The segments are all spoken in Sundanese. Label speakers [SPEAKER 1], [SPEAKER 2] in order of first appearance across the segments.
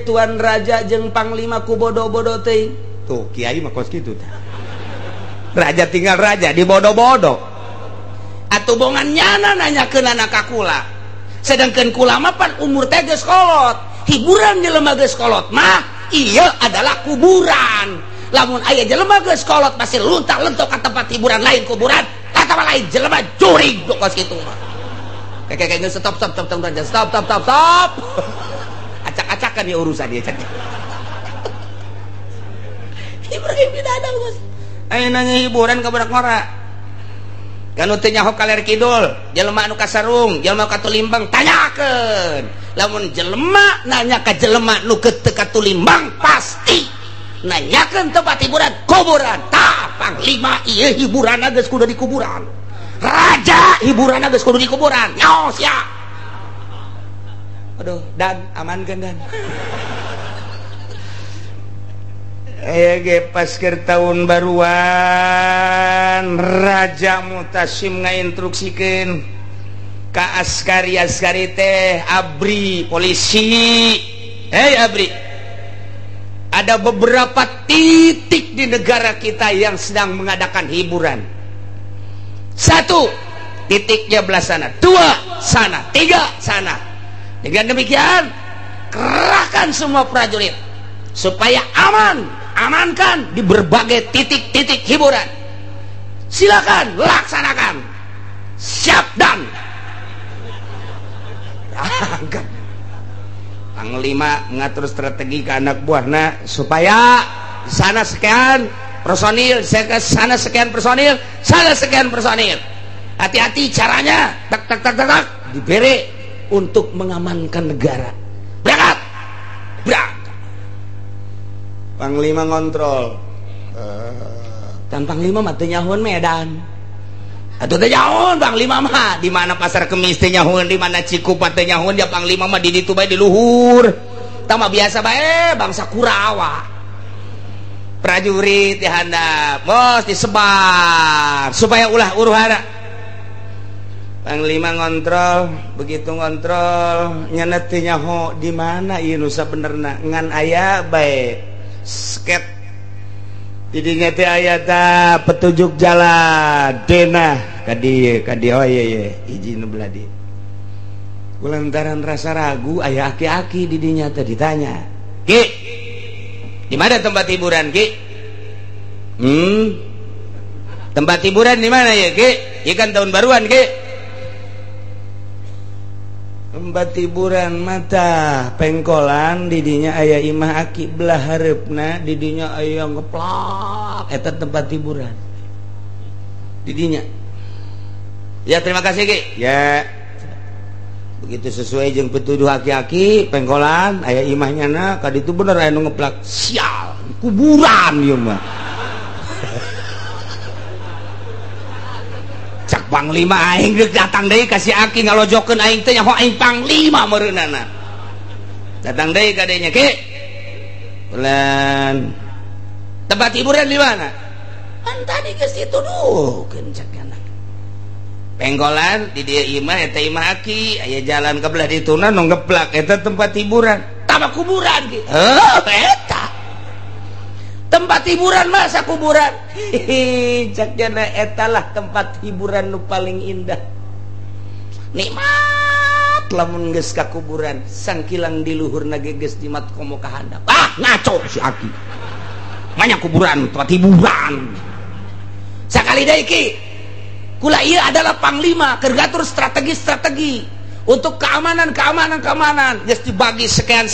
[SPEAKER 1] Tuan Raja jeung Panglima ku bodo-bodo teuing. Tuh kiai mah kos kitu tah. Raja tinggal raja dibodo-bodo. Atuh bongan nyana nanyakeun anak kula. Sedangkan kula mah pan umur teh geus kolot. Hiburan jelema geus kolot mah ieu adalah kuburan. Lamun aya jelema geus kolot pasti luntak-lentok ka tempat hiburan lain kuburan. Kata lain jelema jurig kos kitu mah. Kayak stop. Acak-acakan ya urusan dia cak. Ibrahim Bidadang bos. Ayo nanya hiburan ke budak ngora. Kanu teu nyaho kaler kidul, jelema anu kasarung, jelema katulimbang tanyakeun. Lamun jelema nanya ka jelema nu teu katulimbang pasti nanyakeun tempat hiburan kuburan. Tah Panglima ieu hiburanna geus kudu di kuburan. Raja hiburanna geus kudu di kuburan. Nyaho sia. Aduh, Dan, amankan Dan. Ge pas keur tahun baruan Raja Mutasim ngainstruksikeun ka askari teh abri polisi. Abri. Ada beberapa titik di negara kita yang sedang mengadakan hiburan. 1 titiknya belah sana, 2 sana, 3 sana. Dengan demikian kerahkan semua prajurit supaya amankan di berbagai titik-titik hiburan. Silakan laksanakan. Siap Dan. Panglima mengatur strategi ke anak buahna supaya di sana sekian personil, sana sekian personil, sana sekian personil. Hati-hati caranya, tak diberi untuk mengamankan negara. Berangkat. Panglima ngontrol. Dan Panglima mah teu nyahoeun Medan. Atuh teh nyahoeun Panglima mah di mana Pasar Kemis teh nyahoeun, di mana Cikupa teh nyahoeun, ya Panglima mah di ditu bae di luhur. Tah mah biasa bae bangsa Kurawa. Prajurit dihandap, bos disebar supaya ulah uruhara. Panglima ngontrol, begitu ngontrol nyana teu nyaho di mana ieu nu sabenerna ngan aya bae sket didinya teh aya tah petunjuk jalan denah ka dieu oh ye hiji nu belah dieu. Kulantaran rasa ragu aya aki-aki didinya teh ditanya, "Ki, di mana tempat hiburan, Ki?" Tempat hiburan di mana ya, Ki? Ieu kan tahun baruan, Ki. Tempat hiburan mata pengkolan didinya aya imah aki belah hareupna didinya aya ngeplak eta tempat hiburan didinya. Ya terima kasih Ki. Ya begitu sesuai jeung petuduh aki-aki pengkolan aya imahnya na ka ditu bener aya nu ngeplak. Sial kuburan ieu mah. Panglima aing geus datang deui ka si Aki ngalojokeun aing teh nyaho aing Panglima meureunana. Datang deui ka dieu nya, Ki. Bulan. Tempat hiburan di mana? Kan tadi geus dituduhkeun cak anak. Penggolan di dieu imah eta imah Aki, aya jalan ka belah dituna nu ngeplak eta tempat hiburan. Tama kuburan Ki. Eta. Tempat hiburan masa kuburan. Cak jana etalah tempat hiburan nu paling indah. Nikmat lamun geus ka kuburan, sangkilang di luhurna ge geus jimat komo ka handap. Ngaco si Aki. Manya kuburan tempat hiburan. Sakali deui Ki. Kula ieu adalah Panglima keur ngatur strategi untuk keamanan geus dibagi sekian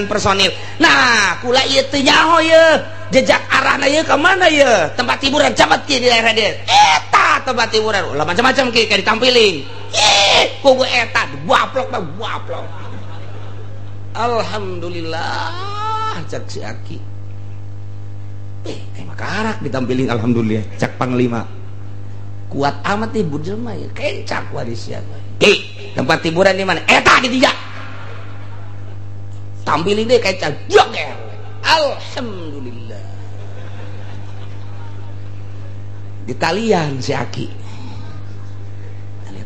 [SPEAKER 1] personil. Nah kula ieu teu nyaho ieu jejak arahna ieu ka mana ieu tempat hiburan cabat Ki di daerah dieu eta tempat hiburan ulah macam-macam Ki kayak ditampilin kugu eta buaplok. Alhamdulillah cak si Aki kayak makarak ditampilin alhamdulillah cak Panglima kuat amat nih jelema ya kencak warisian. Ki, tempat hiburan di mana? Eta di tiga. Tampilin deh kayak jogel. Alhamdulillah. Di talian si Aki.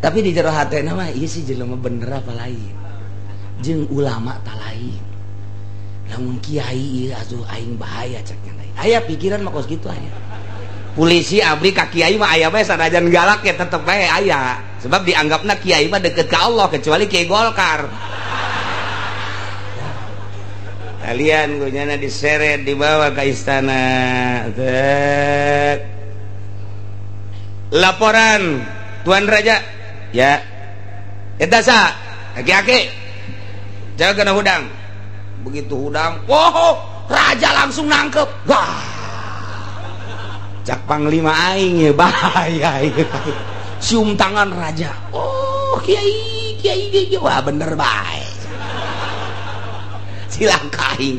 [SPEAKER 1] Tapi di jero hatena mah ieu si jelema bener apa lain. jeung ulama talain. Lamun kiai ieu asuh aing bahaya ceknya lain. Aya pikiran mah kos kitu aya. Polisi abri ka kiai mah aya bae sanajan galak ya tetep bae aya. Sebab dianggapna kiai mah deket ka Allah kecuali Kiai Golkar. Kalian gunyana diseret dibawa ke istana. Laporan Tuan Raja. Ya. Eta sa, aki-aki. Jaga kena hudang. Begitu hudang, wow, raja langsung nangkep. Wah. Cak panglima aing ya bahaya. Cium tangan raja. Oh, kiai. Wah, bener baik. Silakan.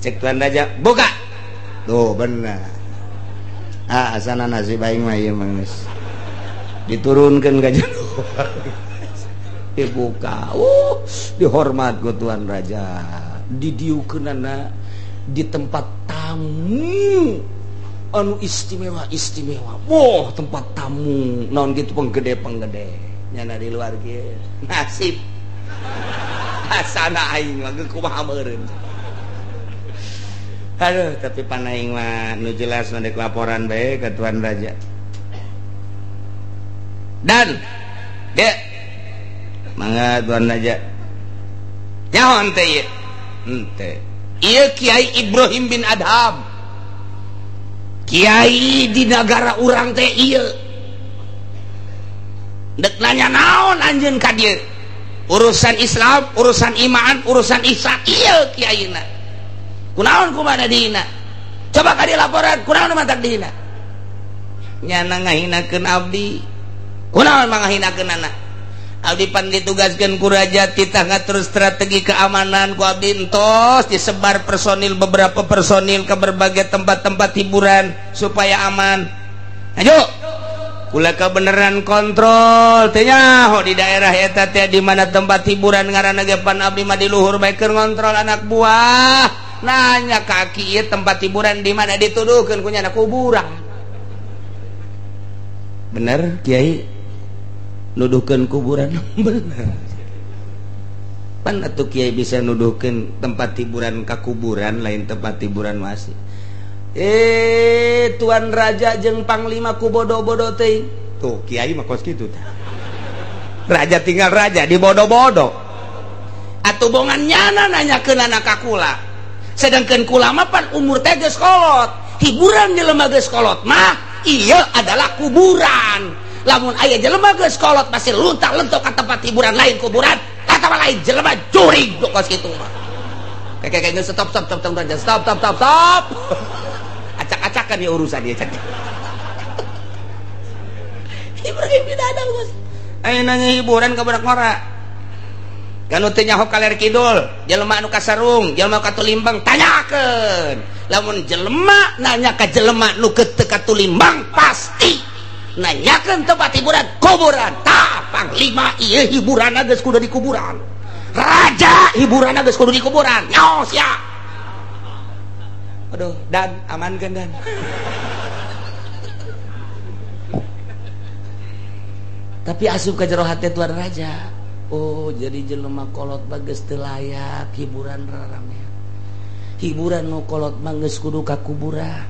[SPEAKER 1] Cek Tuan Raja, buka. Tuh benar. Asana nasi baing mah ieu mah geus. Diturunkeun ka jero. Dibuka. Dihormat ku Tuan Raja. Didieukeunana di tempat tamu anu istimewa. Wah, tempat tamu naon gitu penggede. Nyana di luar kieu nasib asana aing mah kumaha meureun. Aduh, tapi pan aing mah nu jelas mandek laporan bae ke Tuan Raja. Dan ya mangga Tuan Raja. Nyaon teh ieu? Henteu. Ieu Kiai Ibrahim bin Adham. Kiai di negara urang teh ieu. Dek nanya naon anjeun ka dieu? Urusan Islam, urusan iman, urusan ihsan ieu kiaina. Kunaon kumaha dina? Coba ka dieu laporan, kunaon mantak dina? Nyana ngahinakeun abdi. Kunaon mangahinakeunana? Abdi pan ditugaskeun ku raja titah ngatur strategi keamanan ku abdi entos disebar beberapa personil ke berbagai tempat-tempat hiburan supaya aman. Ayo. Kula kebeneran kontrol teh nyaho di daerah eta teh di mana tempat hiburan ngaranna ge pan abdi mah di luhur bae keur ngontrol anak buah. Nanya kaki ieu tempat hiburan di mana dituduhkeun ku nyana kuburan. Bener Kiai nuduhkeun kuburan bener. Pan atuh Kiai bisa nuduhkeun tempat hiburan ka kuburan lain tempat hiburan masih. Tuan Raja jeung panglima ku bodo-bodo teh. Tuh Kiai mah kos kitu tah. Raja tinggal raja di bodo-bodo. Atuh bongan nyana nanyakeun anak kula. Sedangkeun kula mah pan umur teh geus kolot. Hiburan jelema geus kolot mah ieu adalah kuburan. Lamun aya jelema geus kolot masih luntak-lentok ka tempat hiburan lain kuburan, atawa lain jelema jurig kos kitu mah. Kayak geus stop Raja. Stop. Acak-acakan ya urusan dia cak. Ibrahim bin Adham Gus. Aya nanya hiburan ka budak ngora. Kanu teh nyaho kaler kidul, jelema anu kasarung, jelema katulimbang tanyakeun. Lamun jelema nanya ka jelema nu teu katulimbang pasti nanyakeun tempat hiburan kuburan. Tah panglima ieu hiburanna geus kudu di kuburan. Raja hiburanna geus kudu di kuburan. Nyos ya. Aduh, Dan, amankan Dan. Tapi asup ka jero hate Tuan Raja. Oh, jadi jelema kolot bagus teu layak hiburan rarame. Hiburan nu kolot mah geus kudu ka kuburan.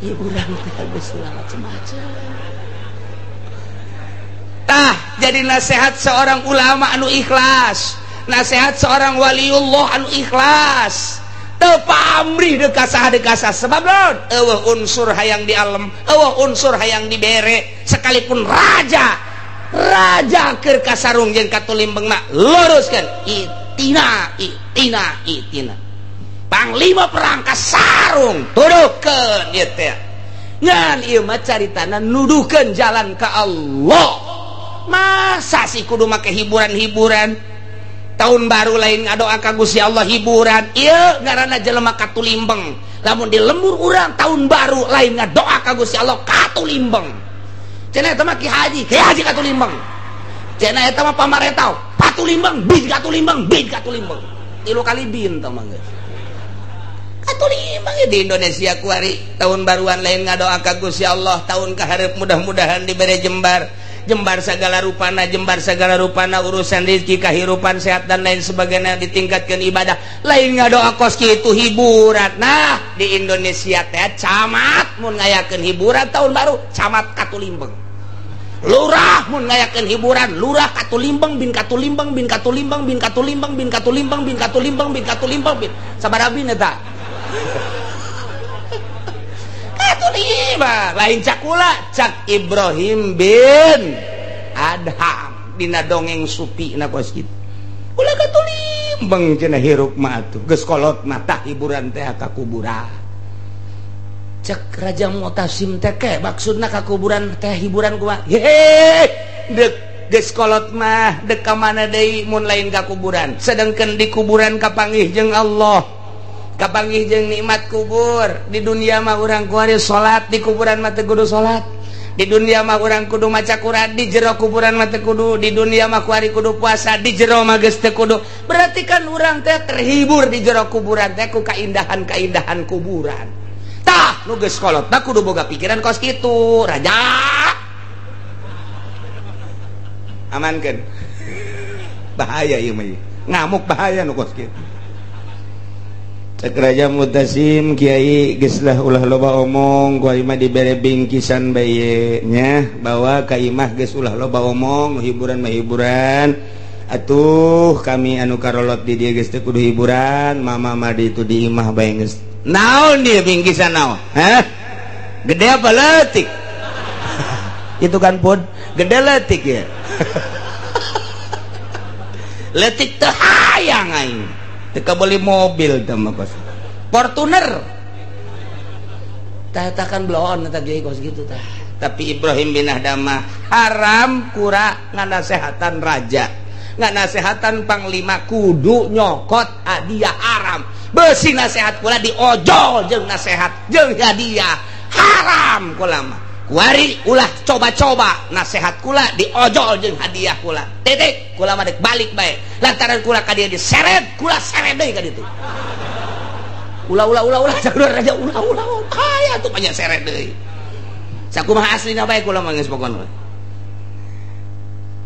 [SPEAKER 1] Hiburan teh geus macam-macam. Tah, jadi nasihat seorang ulama anu ikhlas, nasihat seorang waliullah anu ikhlas. Teu pamrih dekasah sebab naon? Eueuh unsur hayang di alam, eueuh unsur hayang dibere, sekalipun raja keur kasarung jeung katulimbeng mah luruskeun itina. Panglima perang kasarung tuduhkeun ieu teh. Ngan ieu mah caritana nuduhkeun jalan ka Allah. Masa sih kudu make hiburan-hiburan? Tahun baru lain ngadoa ka Gusti Allah hiburan. Ieu ngaranna jelema katulimbeng. Lamun di lembur urang tahun baru lain ngadoa ka Gusti Allah katulimbeng. Cenah eta mah Ki Haji katulimbeng. Cenah eta mah pamarentah patulimbeng, bid katulimbeng. Tilu kali bin tah mah geus. Katulimbeng di Indonesia kuari tahun baruan lain ngadoa ka Gusti Allah, tahun kaharep mudah-mudahan dibere jembar. jembar segala rupana urusan rezeki kahirupan sehat dan lain sebagainya ditingkatkan ibadah lain ngadoa kos kitu hiburan. Nah di Indonesia teh camat mun ngayakeun hiburan tahun baru camat Katulimbeng, lurah mun ngayakeun hiburan lurah Katulimbeng bin Katulimbeng bin Katulimbeng bin Katulimbeng bin Katulimbeng bin Katulimbeng bin Katulimbeng bin sabaraha bin eta Katulimbeng lain cakula cak Ibrahim bin Adham dina dongeng supi na kos kitu ulah Katulimbeng cenah hirup mah atuh geus kolot mah tah hiburan teh ka kuburan cek Raja Mu'tasim teh ke maksudna ka kuburan teh hiburan kumaha he dek geus kolot mah dek ka mana deui mun lain ka kuburan sedengkeun di kuburan kapanggih jeung Allah kapanggih jeung nikmat kubur. Di dunia mah urang kuari salat, di kuburan mah teu kudu salat. Di dunia mah urang kudu maca Quran, di jero kuburan mah teu kudu. Di dunia mah kuari kudu puasa, di jero mah geus teu kudu. Berarti kan urang teh terhibur di jero kuburan teh ku kaindahan-kaindahan kuburan. Tah nu geus kolot tah kudu boga pikiran kos kitu, Raja. Amankeun. Bahaya ieu mah. Ngamuk bahaya nu kos kitu. Cek Raja Mu'tasim Kiai geus lah ulah loba omong ku imah dibere bingkisan bae nya bahwa ka imah geus ulah loba omong hiburan mah hiburan atuh kami anu karolot di dieu geus teu kudu hiburan mama mah di itu di imah bae geus naon dia bingkisan naon hah gede apa leutik itu kan pun gede leutik ya leutik teu hayang aing teu beli mobil teh mah kos Fortuner tah kan bloon eta ge kos gitu tah tapi Ibrahim bin Adham haram kura nganasehatan raja nganasehatan panglima kudu nyokot hadiah haram beusi nasehat kula diojol jeung nasehat jeung hadiah haram kula mah kuari ulah coba-coba nasehat kula diojol jeung hadiah kula titik kula mah dek balik bae lantaran kula ka dieu diseret kula seret deui ka ditu ulah jagur raja ulah aya tuh banyak seret deui sakumaha aslina bae kula mah geus pokona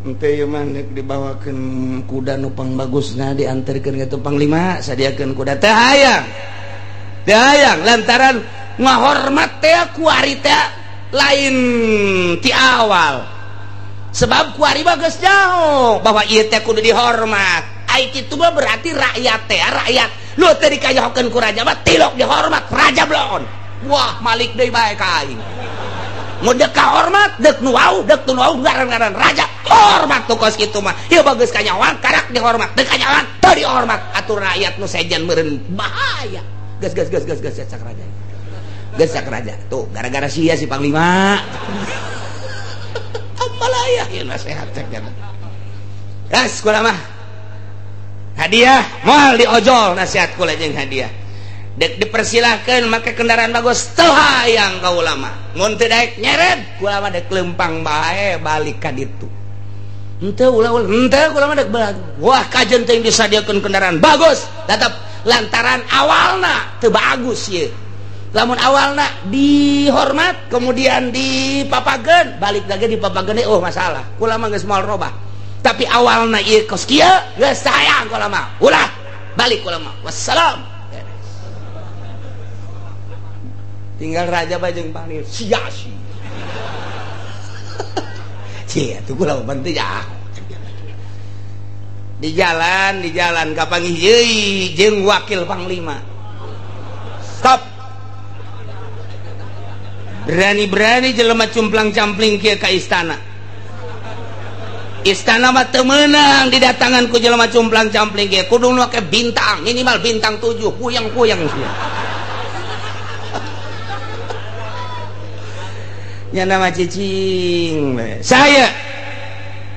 [SPEAKER 1] henteu ieu mah nek dibawakeun kuda nu pangbagusna dianterkeun ka panglima sadiakeun kuda teu hayang lantaran ngahormat teh kuari teh lain ti awal sebab kuari mah geus jauh bahwa ieu teh kudu dihormat ai kitu mah berarti rakyat teh rakyat lu teh dikayahokeun ku raja mah tilok dihormat raja bloon wah malik deui bae ka aing mun dek kahormat dek nu wau ngaran-ngaran raja hormat tuh kos kitu mah ieu bagus kanyawan karak dihormat dek kanyawan teu dihormat atur rakyat nu sejen meureun bahaya geus cak raja gesak raja tuh gara-gara sia si panglima amalaya ieu nasehat cek kana gas kula mah hadiah moal diojol nasihat kula jeung hadiah dek dipersilahkeun make kendaraan bagus teu hayang ka ulama mun teu daek nyeret kula mah dek lempang bae balik ka ditu henteu kula mah dek wah kajen teh disadiakeun kendaraan bagus tetep lantaran awalna teu bagus ieu lamun awalna dihormat kemudian dipapageun balik lagi dipapageun oh masalah kula mah geus moal robah tapi awalna ieu kos kieu geus sayang kula mah ulah balik kula mah wassalam tinggal raja bae jeung panglima sia-sia cie atuh kula mah teu ya di jalan kapanggih deui jeung wakil panglima stop berani-berani jelema cumplang-campling kieu ka istana mah teu meunang didatangan ku jelema cumplang-campling kieu kudu make bintang minimal bintang 7 puyang-puyang sia nya nama cicing saya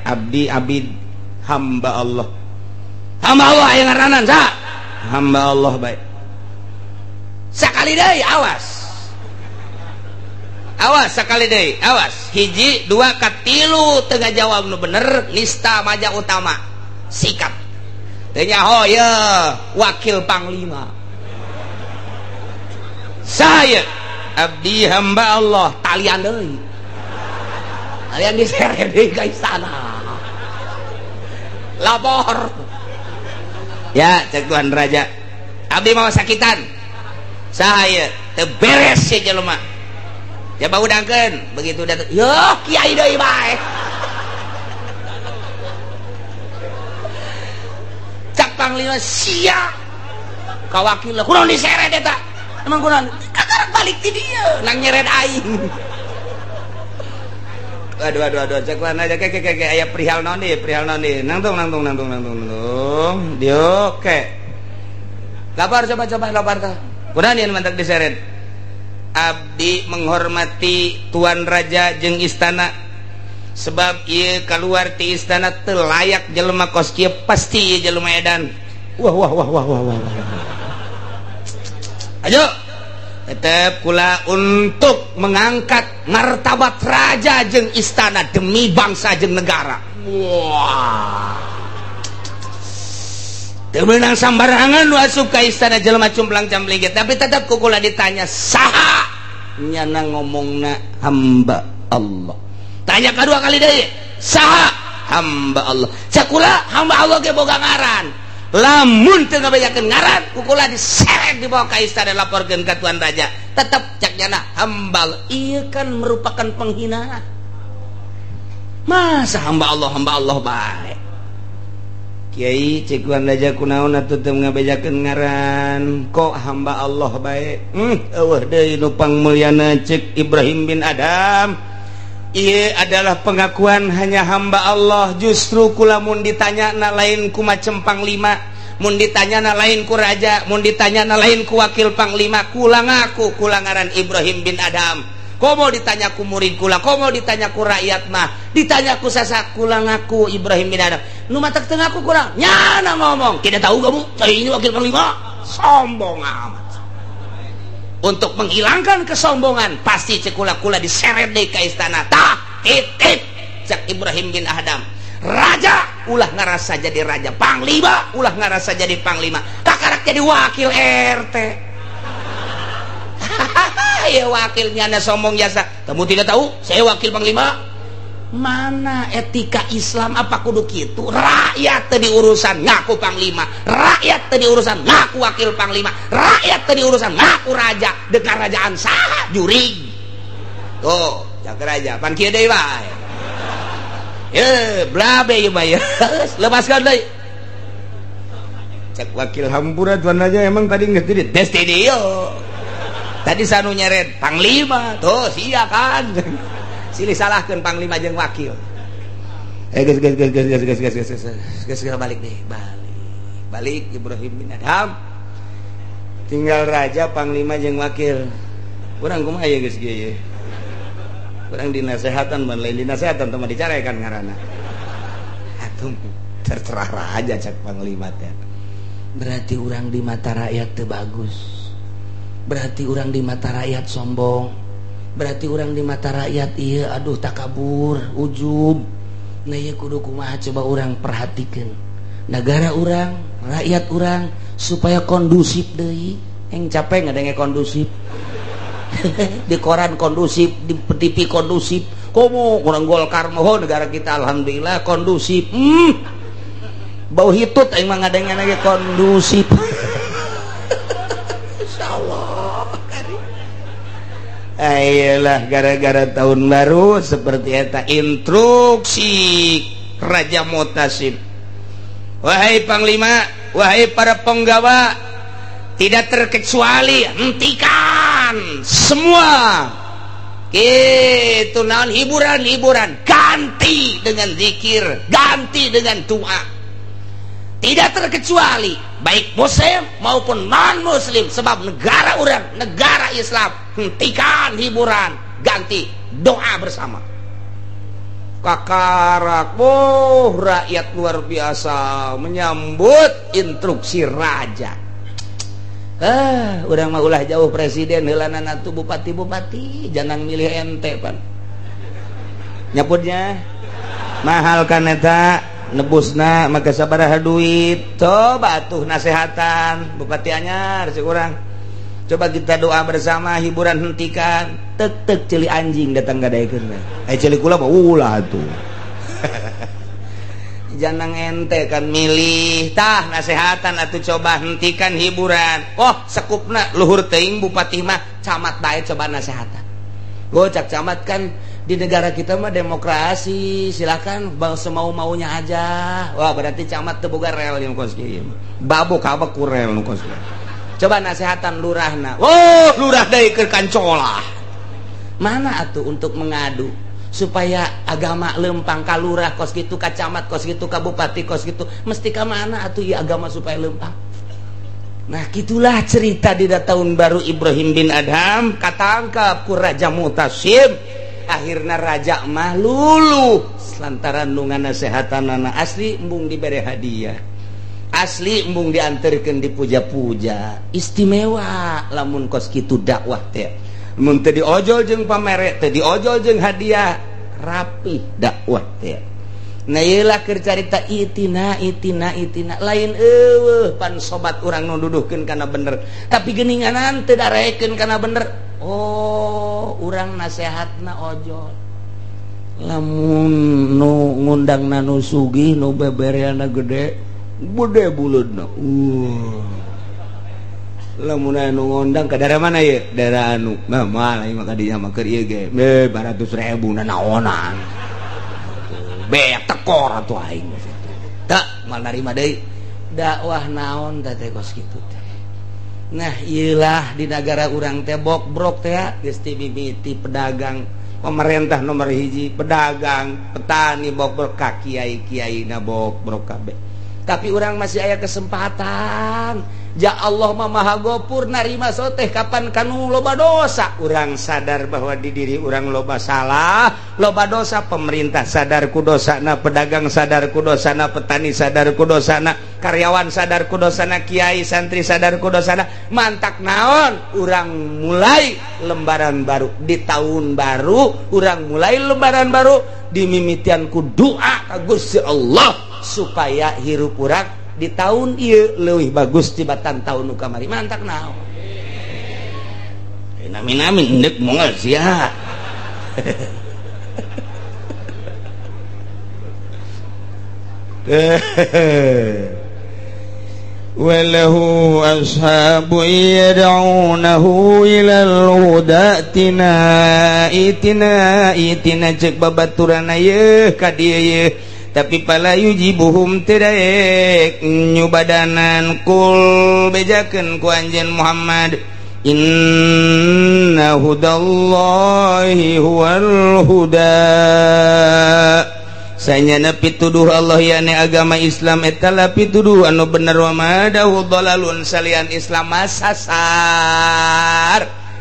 [SPEAKER 1] abdi hamba Allah aya ngaranan sa hamba Allah bae sakali deui awas sakali deui awas hiji dua katilu teu ngajawab nu bener nista maja utama sikap teu nyaho ye wakil panglima saya abdi hamba Allah talian deui Kalian diseret di ke istana. Lapor. Ya, cek Tuan Raja. Abdi mau sakitan. Saya teberes si jelema. Coba udangkeun, begitu datang. Yo, kiai deui bae. Cak Panglima sia. Ka wakil kunaon diseret eta? Emang kunaon? Kagak balik ti dieu, nang nyeret aing. Aduh, cek Tuan Raja ke aya perihal naon deui, Nangtung. Dio ke. Lapar coba lapar tah. Kunaon ieu mantak diseret? Abdi menghormati Tuan Raja jeung istana sebab ieu keluar ti istana teu layak jelema kos kieu pasti ieu jelema edan. Wah. Ayo tetep kula untuk mengangkat martabat raja jeung istana demi bangsa jeung negara. Wah. Teu meunang sambarangan asup ka istana jelema cumplang camlinggit, tapi tetep kukula ditanya saha nyana ngomongna hamba Allah. Tanya kedua kali deui, saha hamba Allah. Cakula hamba Allah ge boga ngaran. Lamun teu ngabejakeun ngaran, kukula diseret dibawa ka istana laporkeun ka Tuan Raja. Tetep cak nyana hamba Allah. Ieu kan merupakan penghinaan. Masa hamba Allah bae. Kiai cek Tuan Raja kunaon atuh teu ngabejakeun ngaran kok hamba Allah bae. Eueuh deui nu pangmulyana cek Ibrahim bin Adam. Ieu adalah pengakuan hanya hamba Allah. Justru kula mun ditanyana lain ku macem panglima, mun ditanyana lain ku raja, mun ditanyana lain ku wakil panglima, kula ngaku kula ngaran Ibrahim bin Adam. Komo ditanya ku murid kula, komo ditanya ku rakyat mah, ditanya ku sasak kula ngaku Ibrahim bin Adam. Nu matak teu ngaku kurang nyana ngomong tidak tahu kamu ini wakil panglima, sombong amat. Untuk menghilangkan kesombongan pasti cek kula diseret deui ka istana. Tah titip cek Ibrahim bin Adam. Raja ulah ngarasa jadi raja, panglima ulah ngarasa jadi panglima, kakarak jadi wakil RT. Ya wakilnya anda sombong jasa. Kamu tidak tahu saya wakil panglima? Mana etika Islam apa kudu kitu? Rakyat tadi urusan ngaku panglima, rakyat tadi urusan ngaku wakil panglima, rakyat tadi urusan ngaku raja. Dekat kerajaan saha jurig. Tuh, jak raja pan kieu deui bae. Blabe ieu bae. Lepaskan deui. Cek wakil hampura Tuan Raja emang tadi geus di tes di dieu. Tadi sanu nyeret panglima tuh sia kan silih salahkeun panglima jeung wakil. Gas balik deh, balik Ibrahim bin Adam tinggal raja panglima jeung wakil. Urang kumaha ya geus kieu. Urang dinasehatan ban lain dinasehatan teh mah dicarekan ngaranna. Atuh terserah raja cak panglima teh. Berarti urang di mata rakyat teu bagus. Berarti orang di mata rakyat sombong. Berarti orang di mata rakyat iya aduh takabur, ujub. Nah iya kudu kumaha coba orang perhatikan negara orang, rakyat orang supaya kondusif deui. Yang capek ngadenge kondusif. Di koran kondusif, di TV kondusif. Komo kurang Golkar moho negara kita alhamdulillah kondusif. Bau hitut aing mah ngadenge lagi kondusif. Ayolah gara-gara tahun baru seperti eta instruksi Raja Mutasib. Wahai panglima, wahai para penggawa, tidak terkecuali hentikan semua itu naon hiburan-hiburan, ganti dengan zikir, ganti dengan doa. Tidak terkecuali baik muslim maupun non muslim, sebab negara orang negara Islam. Hentikan hiburan, ganti doa bersama. Kakarak rakyat luar biasa menyambut instruksi raja. Urang mah ulah jauh presiden heulanana tuh bupati-bupati jangan milih ente pan. Nyaputnya mahal kan eta nebusna maka sabaraha duit. Coba tuh nasehatan bupati anyar cek urang. Coba kita doa bersama, hiburan hentikan. Tek celi anjing datang gadaikeun. Celi kula mah ulah tuh. Jangan ente kan milih tah nasehatan atuh coba hentikan hiburan. Oh sekupna luhur teuing bupati mah camat bae coba nasehatan. Gocak camat kan di negara kita mah demokrasi, silakan semau-maunya aja. Wah berarti camat teu boga rel yang kos kieu. Babok abak ku rel nu kos. Coba nasehatan lurahna. Oh lurah deui keur kancolah. Mana atuh untuk mengadu supaya agama lempang ka lurah kos kitu, ka camat kos kitu, ka bupati kos kitu, mesti ka mana atuh ieu agama supaya lempang. Nah gitulah cerita di tahun baru Ibrahim bin Adham katangkap ku Raja Mutasim. Akhirna raja mah luluh lantaran nu nganasehatanana. Asli embung dibere hadiah, asli embung dianterkeun dipuja-puja. Istimewa lamun kos kitu dakwah teh. Mun teu diojol jeung pamere, teu diojol jeung hadiah, rapih dakwah teh. Nah ieulah keur carita itina lain eueuh pan sobat urang nu duduhkeun kana bener tapi geuninganan teu darekeun kana bener. Oh urang nasehatna ojol. Lamun nu ngundangna nu sugih nu bebereana gede buleudna. Lamun anu ngundang ka daerah mana ye? Daerah anu mah lain mah kadinya mah keur ieu ge 200.000 na naonan. Beak tekor atuh aing. Tak mal narima deui dakwah naon teh kos kitu teh. Nah, ieulah di negara urang teh bok-brok teh geus ti mimiti pedagang, pemerintah nomor hiji, pedagang, petani bok-brok ka kiai-kiaina bok-brok kabeh. Tapi urang masih aya kesempatan. Ja Allah mah Maha Ghafur narima soteh kapan kanu loba dosa. Urang sadar bahwa di diri urang loba salah, loba dosa. Pemerintah sadar ku dosana, pedagang sadar ku dosana, petani sadar ku dosana, karyawan sadar ku dosana, kiai santri sadar ku dosana. Mantak naon? Urang mulai lembaran baru di tahun baru. Urang mulai lembaran baru dimimitian ku doa ka Gusti Allah supaya hirup urang di tahun ieu leuwih bagus tibatan tahun nu kamari. Mantak naon? Nami-nami endek moal sia. Walahu ashabu yad'unahu ilal huda itina cek babaturan ieu ka dieu ye. Tapi pala yujibuhum tiraek nyubadanan kul bejakeun ku anjeun Muhammad. Inna hudallahi huwal huda. Sanyana pituduh Allah yane agama Islam eta la pituduh anu bener wa madahu dhalalun salian Islam masasar.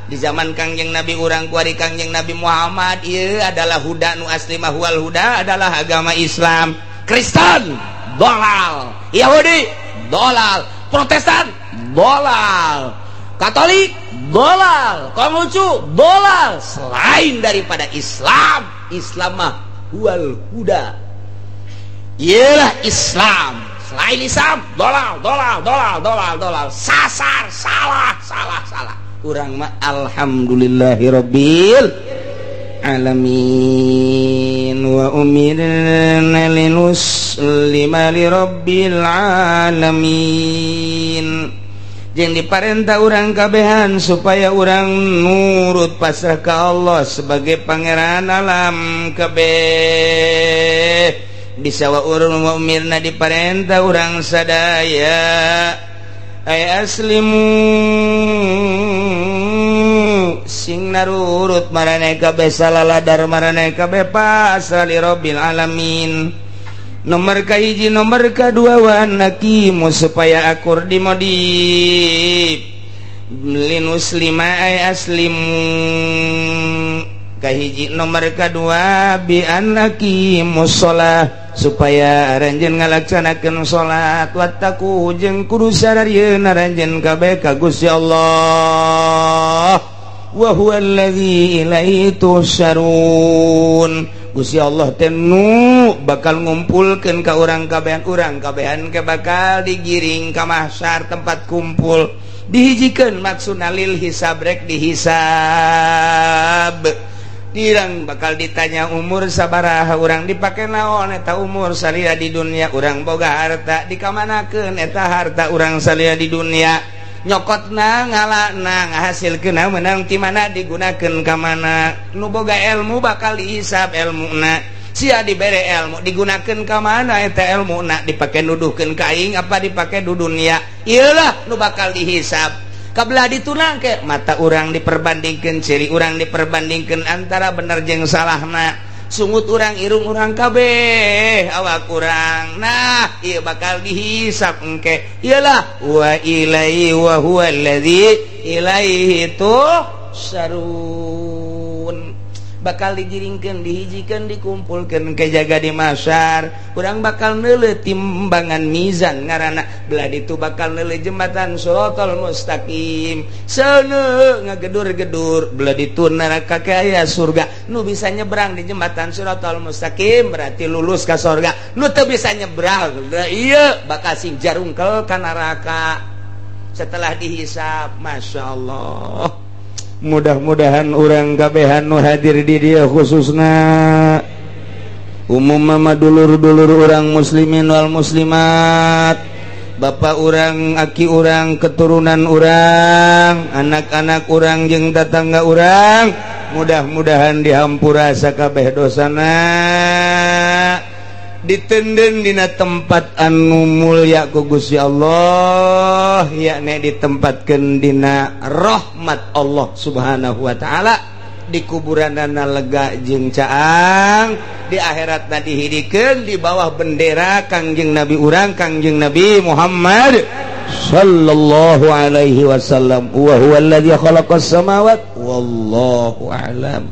[SPEAKER 1] Di zaman Kangjeng Nabi urang kuari Kangjeng Nabi Muhammad ieu adalah huda nu asli mah wal huda adalah agama Islam. Kristen dolal, Yahudi dolal, Protestan dolal, Katolik dolal, Konghucu dolal. Selain daripada Islam, Islam mah wal huda. Ialah Islam. Selain Islam dolal. Sasar, salah. Urang mah alhamdulillahirabbil alamin wa umirna linuslima lirabbil alamin. Jeung diparentah urang kabehan supaya urang nurut pasrah ka Allah sebagai pangeran alam kabeh. Bisa wa urang umirna diparentah urang sadaya ay aslimu sing narurut marane kabeh salaladar marane kabeh pasrah li rabbil alamin. Nomor kahiji nomor kadua wa nakimu supaya akur dimodif linus lima ay aslimu kahiji nomor kadua bi anakimu sholat supaya aranjeun ngalaksanakeun salat wattaku jeung kudu sadarieu aranjeun kabeh ka Gusti Allah wa huwallazi ilaihi tusyarun. Gusti Allah teh nu bakal ngumpulkeun ka urang kabehan ke bakal digiring ka mahsyar tempat kumpul. dihijikan maksudna lil hisab rek dihisab dirang bakal ditanya umur sabaraha urang dipake naon eta umur salira di dunia urang boga harta dikamanakeun eta harta urang salira di dunia nyokotna ngalana ngahasilkeun menang ti mana digunakeun ka mana nu boga ilmu bakal dihisab ilmuna sia dibere ilmu digunakeun ka mana eta ilmuna dipake nuduhkeun ka aing apa dipake di dunia iyalah nu bakal dihisab kabelah ditunang ke mata urang diperbandingkeun ciri urang diperbandingkeun antara bener jeung salahna sungut urang irung urang kabeh awak urang nah ieu bakal dihisab engke iyalah wa ilaihi wa huwa allazi ilaihi tuhsyarun bakal digiringkeun dihijikeun dikumpulkeun ke jaga di masyar urang bakal neuleuh timbangan mizan ngaranna belah ditu bakal neuleuh jembatan Shiratal Mustaqim seuneu ngagedur-gedur belah ditu neraka ke aya surga nu bisa nyebrang di jembatan Shiratal Mustaqim berarti lulus ka surga nu teu bisa nyebrang ieu bakal sing jarungkel ka neraka setelah dihisab masyaallah. Mudah-mudahan orang kabehan nu hadir di dia khususna umum mama dulur-dulur orang muslimin wal muslimat bapak orang aki orang keturunan orang anak-anak orang jeung tetangga orang mudah-mudahan dihampura sakabeh dosana ditenden dina tempat anu mulya ku Gusti Allah yakni ditempatkeun dina rahmat Allah Subhanahu wa taala di kuburanna lega jeung caang di akhiratna dihidikeun di bawah bendera Kangjeng Nabi urang Kangjeng Nabi Muhammad sallallahu alaihi wasallam wa huwa alladzi khalaqas samawati wallahu a'lam.